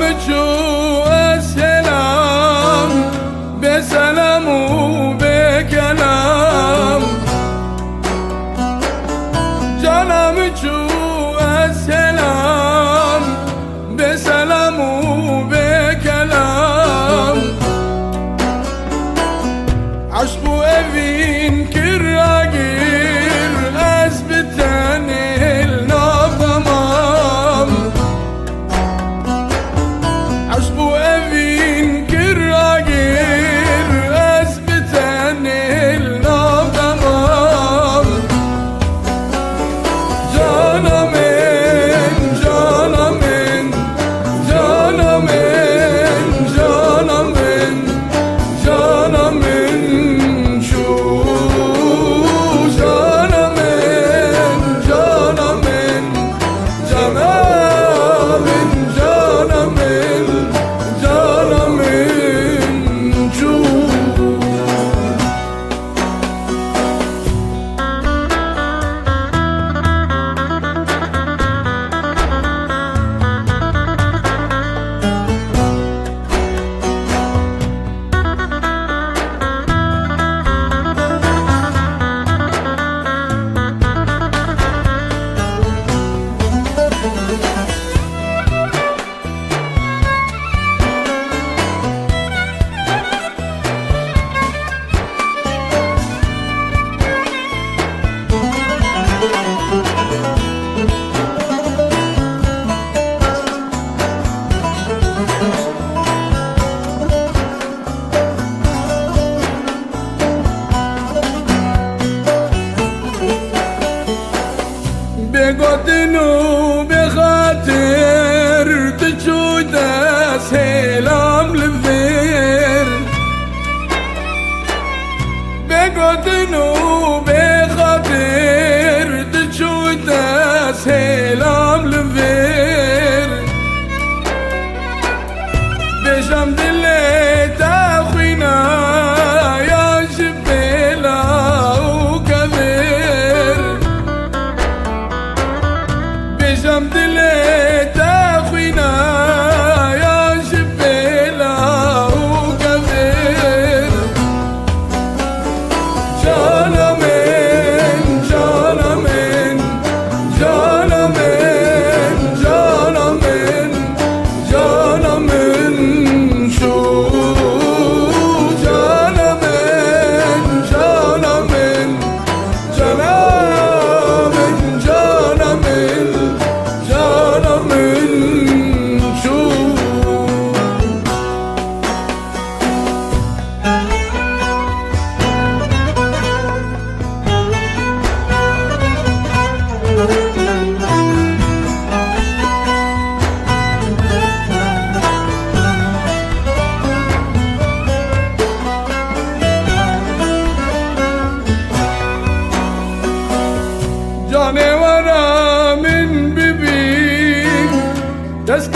جانمك السلام بسلام وبكلام جانمك السلام بسلام وبكلام عشق evin kiragir esbiten النظمام عشق evin kiragir esbiten النظمام Canamen canamen canamen canamen canamen بگدنو بخاطر تجود سلام لفير بگدنو بخاطر تجود سلام لفير بشم دلي تاخوينا يا جبيلا وكبير بشم دلي تاخوينا يا جبيلا وكبير جانمين جانمين جانمين جانمين جانمين شو جانمين جانمين جانمين جانمين جانمين شو جانورا من ببین دست